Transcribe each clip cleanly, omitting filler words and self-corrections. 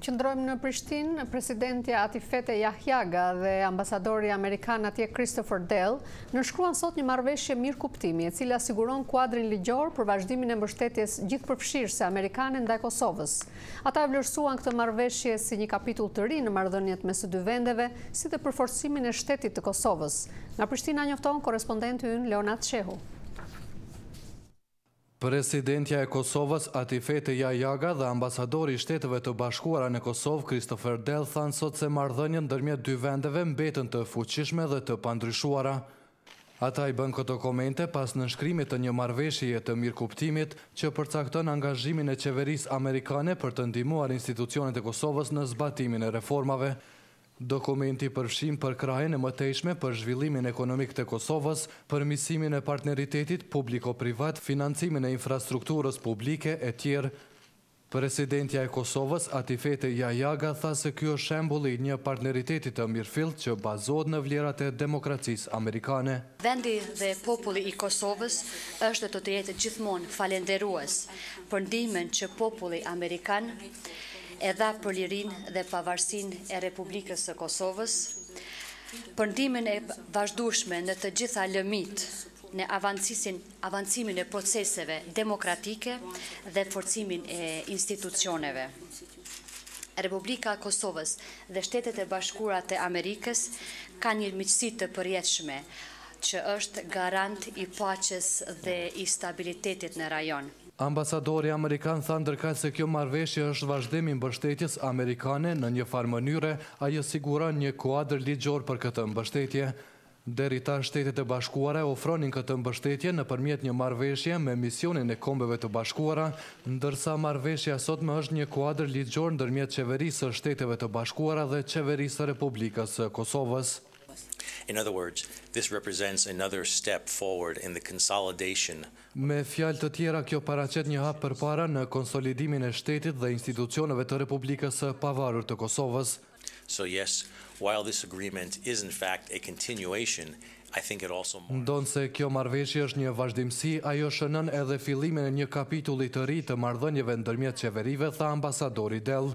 Qëndrojmë në Prishtinë, presidenti Atifete Jahjaga dhe ambasadori amerikan atje Christopher Dell nënshkruan sot një marrëveshje mirëkuptimi, e cila siguron kuadrin ligjor për vazhdimin e mbështetjes gjithëpërfshirëse amerikane ndaj Kosovës. Ata e vlerësuan këtë marrëveshje si një kapitull të ri në marrëdhëniet mes së dy vendeve, si dhe përforcimin e shtetit të Kosovës. Nga Prishtina njofton korrespondenti ynë Leonat Shehu. Presidentja e Kosovës Atifete Jahjaga dhe ambasadori i Shteteve të Bashkuara në Kosovë Christopher Dell thanë sot se marrëdhënien ndërmjet dy vendeve mbetën të fuqishme dhe të pandryshuara. Ata i bën këto komente pas nënshkrimit të një marrëveshjeje të mirëkuptimit që përcakton angazhimin e qeverisë amerikane për të ndihmuar institucionet e Kosovës në zbatimin e reformave. Dokumenti përfshin përkrahjen e mëtejshme për zhvillimin ekonomik të Kosovës, përmirësimin e partneritetit publiko-privat, financimin e infrastrukturës publike e tjerë. Presidentja e Kosovës Atifete Jahjaga tha se ky është shembulli i një partneriteti të mirëfillt që bazohet në vlerat e demokracisë amerikane. Vendi dhe populli i Kosovës është të jetë gjithmonë falenderues për ndihmën që populli amerikan e dha për lirinë dhe pavarësinë e Republikës së Kosovës, për ndihmën e vazhdueshme në të gjitha lëmit në avancimin e proceseve demokratike dhe forcimin e institucioneve. Republika e Kosovës dhe Shtetet e Bashkuara të Amerikës kanë një miqësi të përjetshme që është garant i paqes dhe i stabilitetit në rajon. Ambasadori amerikan tha ndërkaq se kjo marrëveshje është vazhdim i mbështetjes amerikane në një farë mënyre, ajo siguron një kuadër ligjor për këtë mbështetje. Deri tash Shtetet e Bashkuara ofronin këtë mbështetje nëpërmjet një marrëveshje me misionin e Kombeve të Bashkuara, ndërsa marrëveshja sotme është një kuadër ligjor ndërmjet qeverisë së Shteteve të Bashkuara dhe qeverisë së Republikës së Kosovës. In other words, this represents another step forward in the consolidation. Me fjalë të tjera, kjo paraqet një hap përpara në konsolidimin e shtetit dhe institucioneve të Republikës së Pavarur të Kosovës. So yes, while this agreement is in fact a continuation, I think it also Ndonse kjo marrëveshje është një vazhdimsi, ajo shënon edhe fillimin e një kapitulli të ri të marrëdhënieve ndërmjet qeverive, tha ambasadori Dell.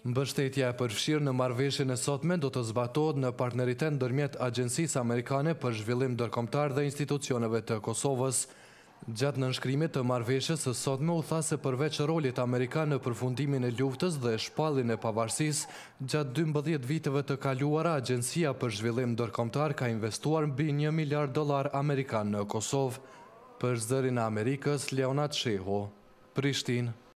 Mbështetja e përfshirë në marrëveshjen e sotme do të zbatohet në partneritet ndërmjet Agjencisë Amerikane për Zhvillim Ndërkombëtar dhe institucioneve të Kosovës. Gjatë nënshkrimit të marrëveshjes së sotme u tha se përveç rolit amerikan në përfundimin e luftës dhe shpalljen e pavarësisë, gjatë 12 viteve të kaluara, Agjencia për Zhvillim Ndërkombëtar ka investuar mbi $1 miliard amerikan në Kosovë. Për Zërin e Amerikës, Leonat Shehu, Prishtinë.